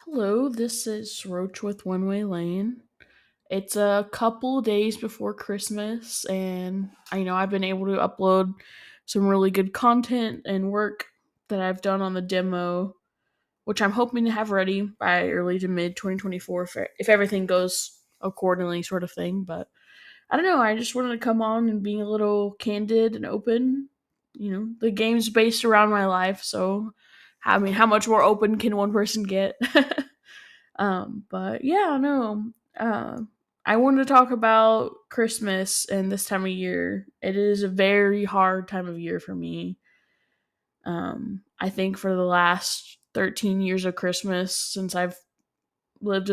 Hello, this is Roach with One Way Lane. It's a couple days before Christmas, and I know I've been able to upload some really good content and work that I've done on the demo, which I'm hoping to have ready by early to mid 2024 if everything goes accordingly, sort of thing. But I don't know, I just wanted to come on and be a little candid and open. The game's based around my life, so how much more open can one person get? But yeah, no. I wanted to talk about Christmas and this time of year. It is a very hard time of year for me. I think for the last 13 years of Christmas, since I've lived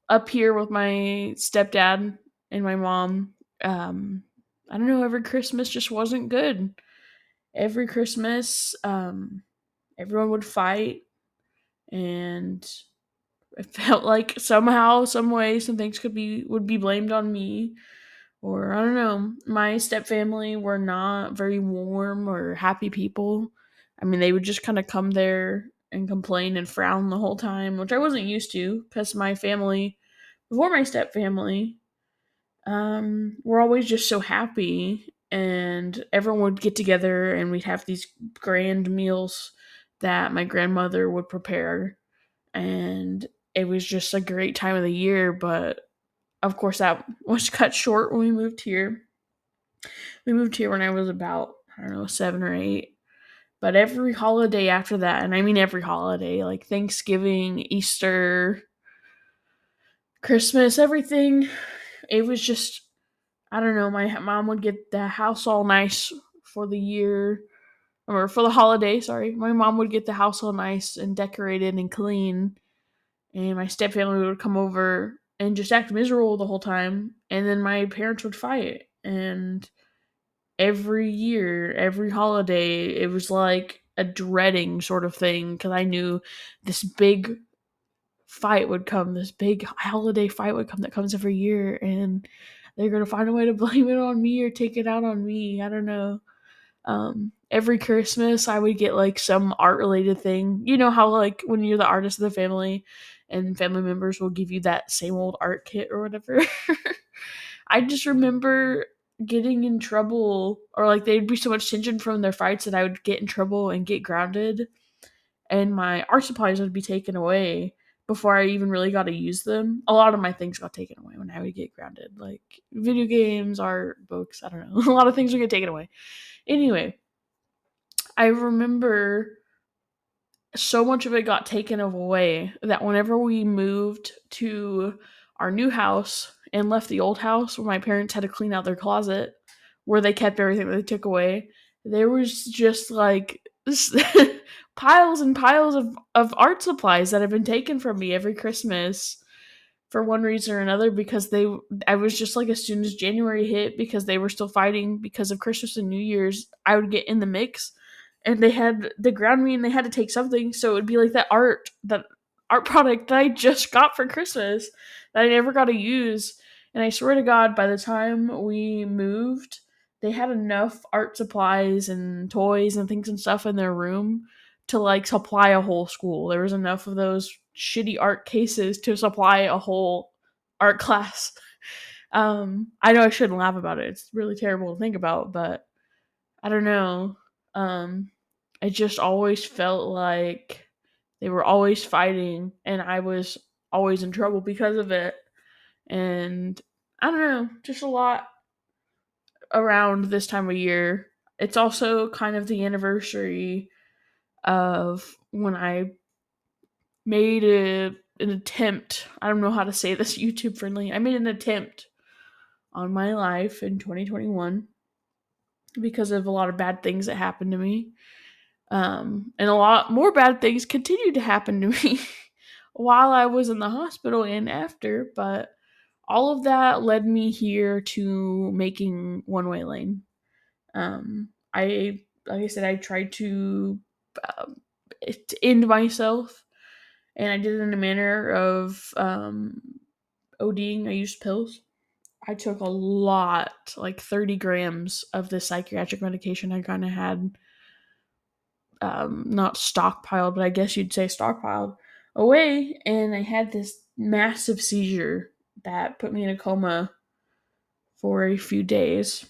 up here with my stepdad and my mom, um, I don't know, every Christmas just wasn't good. Every Christmas, everyone would fight, and it felt like somehow, some way, some things would be blamed on me, or I don't know. My step family were not very warm or happy people. I mean, they would just kind of come there and complain and frown the whole time, which I wasn't used to because my family, before my step family, were always just so happy, and everyone would get together and we'd have these grand meals that my grandmother would prepare, and it was just a great time of the year. But of course, that was cut short when we moved here. We moved here when I was about, I don't know, 7 or 8. But every holiday after that, and I mean every holiday, like Thanksgiving, Easter, Christmas, everything, it was just, I don't know. My mom would get the house all nice for the year, or for the holiday, sorry. My mom would get the house all nice and decorated and clean, and my stepfamily would come over and just act miserable the whole time, and then my parents would fight. And every year, every holiday, it was like a dreading sort of thing because I knew this big fight would come, this big holiday fight would come that comes every year, and they're gonna find a way to blame it on me or take it out on me. I don't know. Every Christmas I would get like some art related thing. You know how like when you're the artist of the family and family members will give you that same old art kit or whatever. I just remember getting in trouble, or like there'd be so much tension from their fights that I would get in trouble and get grounded, and my art supplies would be taken away before I even really got to use them. A lot of my things got taken away when I would get grounded, like video games, art, books, I don't know. A lot of things would get taken away. Anyway, I remember so much of it got taken away that whenever we moved to our new house and left the old house where my parents had to clean out their closet where they kept everything that they took away, there was just like piles and piles of art supplies that have been taken from me every Christmas for one reason or another, because I was just like, as soon as January hit, because they were still fighting because of Christmas and New Year's, I would get in the mix, and they had to ground me and they had to take something, so it would be like that art product that I just got for Christmas that I never got to use. And I swear to God, by the time we moved, they had enough art supplies and toys and things and stuff in their room to like supply a whole school. There was enough of those shitty art cases to supply a whole art class. I know I shouldn't laugh about it. It's really terrible to think about, but I don't know. Um, I just always felt like they were always fighting and I was always in trouble because of it. And I don't know, just a lot around this time of year. It's also kind of the anniversary of when I made an attempt. I don't know how to say this YouTube friendly. I made an attempt on my life in 2021 because of a lot of bad things that happened to me. And a lot more bad things continued to happen to me while I was in the hospital and after. But all of that led me here to making One Way Lane. Like I said, I tried um, to end myself, and I did it in a manner of ODing. I used pills. I took a lot, like 30 grams of this psychiatric medication I kind of had, not stockpiled, but I guess you'd say stockpiled away, and I had this massive seizure that put me in a coma for a few days.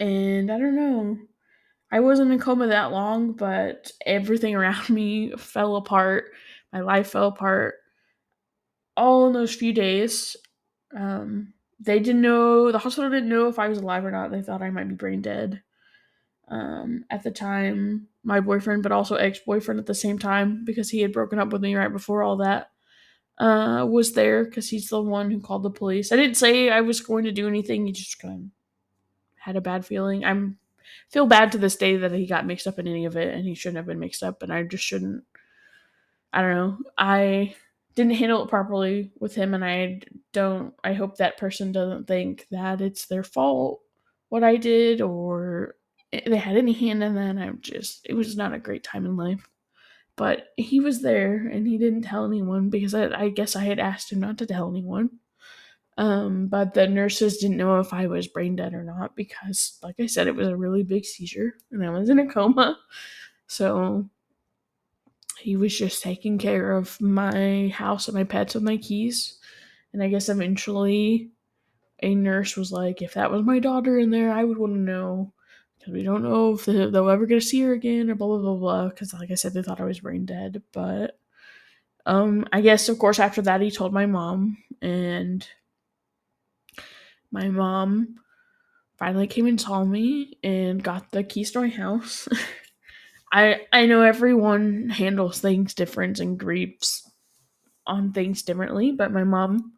And I don't know, I wasn't in a coma that long, but everything around me fell apart. My life fell apart all in those few days. They didn't know, the hospital didn't know if I was alive or not. They thought I might be brain dead. At the time, my boyfriend, but also ex boyfriend at the same time, because he had broken up with me right before all that, was there because he's the one who called the police. I didn't say I was going to do anything. He just kind of had a bad feeling. I'm feel bad to this day that he got mixed up in any of it, and he shouldn't have been mixed up. And I just shouldn't. I don't know. I didn't handle it properly with him, and I don't. I hope that person doesn't think that it's their fault what I did, or they had any hand in that. It was not a great time in life. But he was there, and he didn't tell anyone because I guess I had asked him not to tell anyone. But the nurses didn't know if I was brain dead or not because, like I said, it was a really big seizure and I was in a coma. So he was just taking care of my house and my pets and my keys. And I guess eventually a nurse was like, if that was my daughter in there, I would want to know. Because we don't know if they'll ever get to see her again or blah, blah, blah, blah. Because, like I said, they thought I was brain dead. But I guess, of course, after that, he told my mom. And my mom finally came and saw me and got the keys to my house. I know everyone handles things different and grieves on things differently, but my mom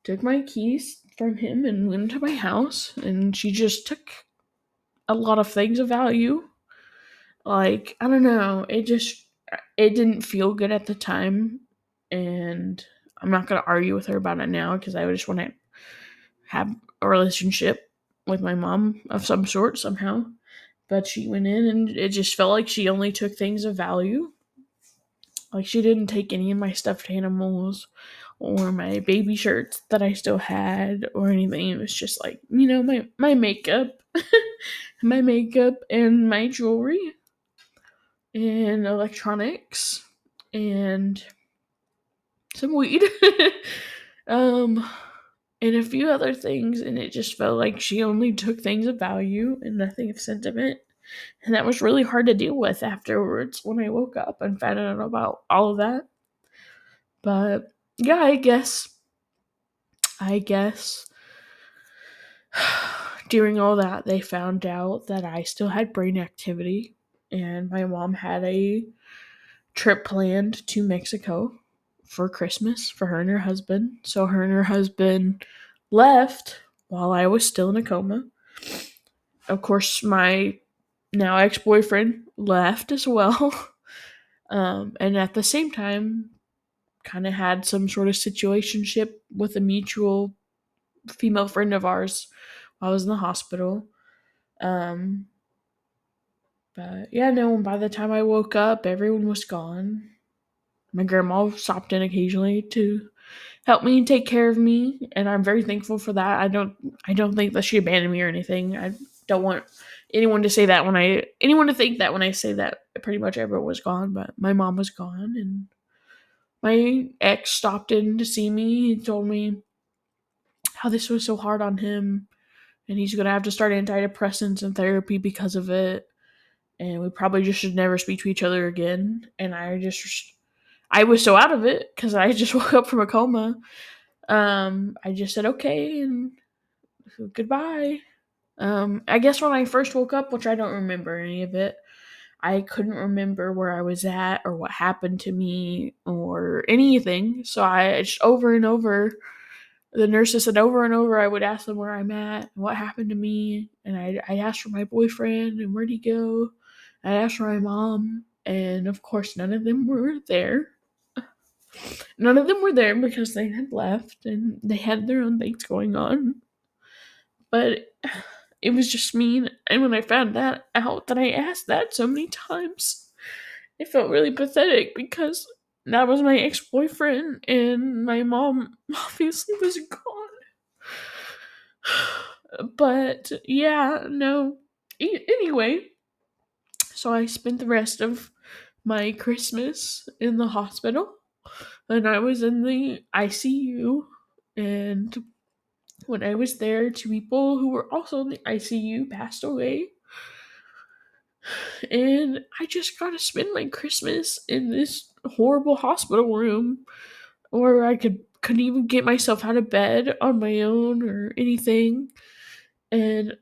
took my keys from him and went to my house, and she just took a lot of things of value. Like, I don't know, it didn't feel good at the time, and I'm not going to argue with her about it now because I just want to have a relationship with my mom of some sort somehow. But she went in and it just felt like she only took things of value. Like she didn't take any of my stuffed animals or my baby shirts that I still had or anything. It was just like, my makeup, my makeup and my jewelry and electronics and some weed. um and a few other things, and it just felt like she only took things of value and nothing of sentiment. And that was really hard to deal with afterwards when I woke up and found out about all of that. But yeah, I guess during all that, they found out that I still had brain activity, and my mom had a trip planned to Mexico for Christmas for her and her husband. So her and her husband left while I was still in a coma. Of course, my now ex-boyfriend left as well. And at the same time, kind of had some sort of situationship with a mutual female friend of ours while I was in the hospital. Um, but yeah, no, by the time I woke up, everyone was gone. My grandma stopped in occasionally to help me and take care of me, and I'm very thankful for that. I don't think that she abandoned me or anything. I don't want anyone to say that anyone to think that when I say that pretty much everyone was gone, but my mom was gone, and my ex stopped in to see me. He told me how this was so hard on him, and he's gonna have to start antidepressants and therapy because of it, and we probably just should never speak to each other again. And I was so out of it because I just woke up from a coma. I just said okay and goodbye. I guess when I first woke up, which I don't remember any of it, I couldn't remember where I was at or what happened to me or anything. So I just over and over, the nurses said over and over, I would ask them where I'm at and what happened to me. And I asked for my boyfriend and where'd he go. I asked for my mom. And of course, none of them were there. None of them were there because they had left and they had their own things going on. But it was just me. And when I found that out, that I asked that so many times, it felt really pathetic because that was my ex-boyfriend and my mom obviously was gone. But yeah, no. Anyway, so I spent the rest of my Christmas in the hospital, and I was in the ICU. And when I was there, two people who were also in the ICU passed away. And I just got to spend my Christmas in this horrible hospital room where I couldn't even get myself out of bed on my own or anything. And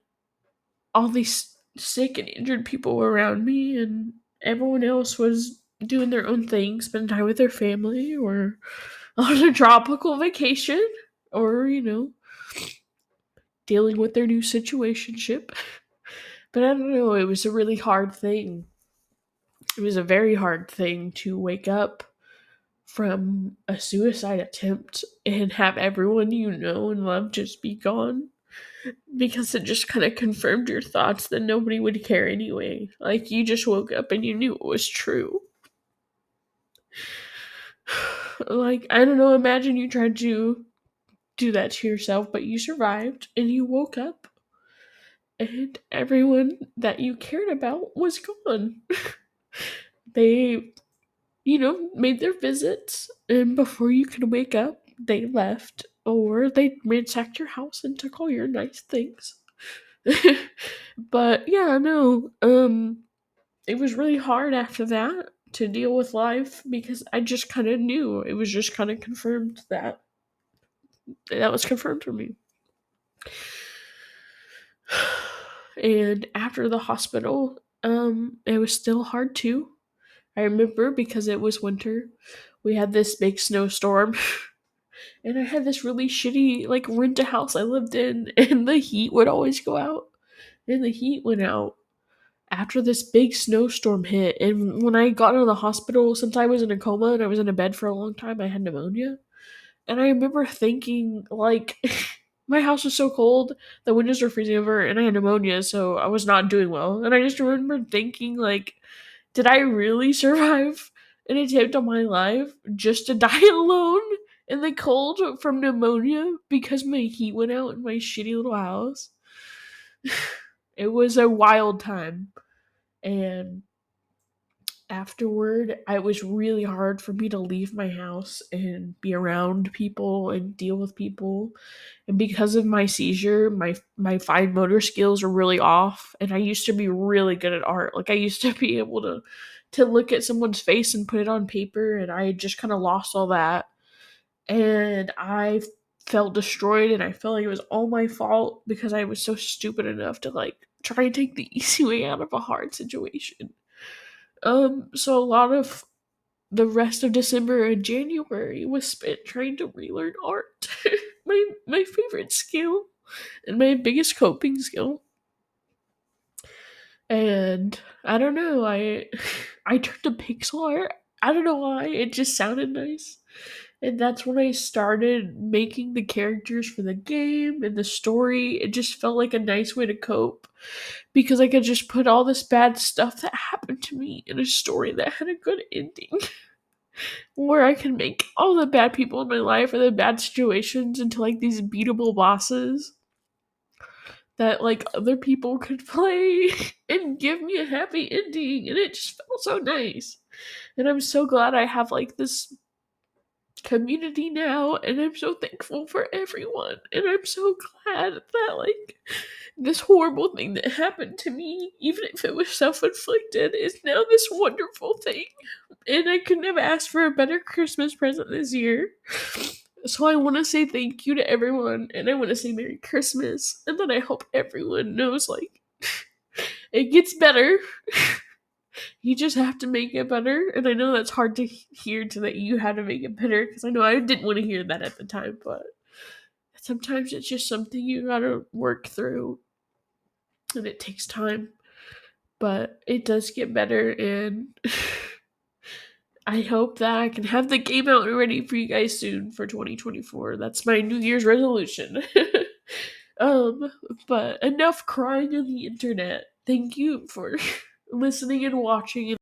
all these sick and injured people were around me, and everyone else was doing their own thing, spending time with their family or on a tropical vacation or, dealing with their new situationship. But I don't know, it was a really hard thing. It was a very hard thing to wake up from a suicide attempt and have everyone you know and love just be gone, because it just kind of confirmed your thoughts that nobody would care anyway. Like, you just woke up and you knew it was true. Like, I don't know, imagine you tried to do that to yourself, but you survived and you woke up and everyone that you cared about was gone. They, made their visits, and before you could wake up, they left, or they ransacked your house and took all your nice things. But yeah, no, it was really hard after that to deal with life because I just kind of knew. It was just kind of confirmed that was confirmed for me. And after the hospital, it was still hard too. I remember because it was winter, we had this big snowstorm, and I had this really shitty like rent a house I lived in, and the heat would always go out, and the heat went out after this big snowstorm hit. And when I got out of the hospital, since I was in a coma and I was in a bed for a long time, I had pneumonia. And I remember thinking, like, my house was so cold, the windows were freezing over, and I had pneumonia, so I was not doing well. And I just remember thinking, like, did I really survive an attempt on my life just to die alone in the cold from pneumonia because my heat went out in my shitty little house? It was a wild time. And afterward, it was really hard for me to leave my house and be around people and deal with people. And because of my seizure, my fine motor skills are really off. And I used to be really good at art. Like, I used to be able to look at someone's face and put it on paper, and I just kind of lost all that. And I felt destroyed, and I felt like it was all my fault because I was so stupid enough to like try and take the easy way out of a hard situation. So a lot of the rest of December and January was spent trying to relearn art. my favorite skill and my biggest coping skill. And I don't know, I turned to pixel art. I don't know why, it just sounded nice. And that's when I started making the characters for the game and the story. It just felt like a nice way to cope because I could just put all this bad stuff that happened to me in a story that had a good ending. Where I can make all the bad people in my life or the bad situations into like these beatable bosses that like other people could play and give me a happy ending, and it just felt so nice. And I'm so glad I have like this community now, and I'm so thankful for everyone, and I'm so glad that like this horrible thing that happened to me, even if it was self-inflicted, is now this wonderful thing. And I couldn't have asked for a better Christmas present this year. So I want to say thank you to everyone, and I want to say Merry Christmas, and then I hope everyone knows like it gets better. You just have to make it better. And I know that's hard to hear, to that you had to make it better, because I know I didn't want to hear that at the time, but sometimes it's just something you gotta work through, and it takes time. But it does get better, and I hope that I can have the game out and ready for you guys soon for 2024. That's my New Year's resolution. But enough crying on the internet. Thank you for listening and watching.